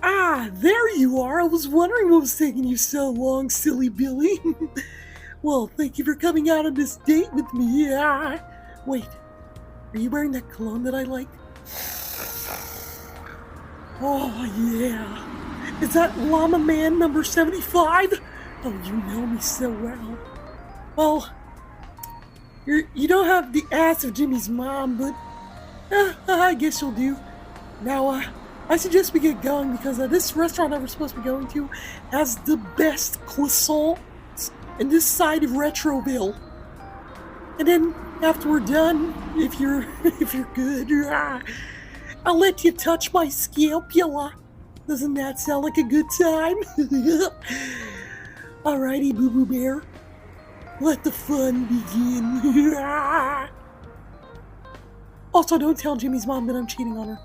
Ah, there you are. I was wondering what was taking you so long, silly Billy. Well, thank you for coming out on this date with me. Wait, are you wearing that cologne that I like? Oh, yeah. Is that Llama Man number 75? Oh, you know me so well. Well, you don't have the ass of Jimmy's mom, but I guess you'll do. Now, I suggest we get going because this restaurant that we're supposed to be going to has the best croissants in this side of Retroville. And then after we're done, if you're if you're good, I'll let you touch my scapula. Doesn't that sound like a good time? Alrighty, Boo Boo Bear. Let the fun begin. Also, don't tell Jimmy's mom that I'm cheating on her.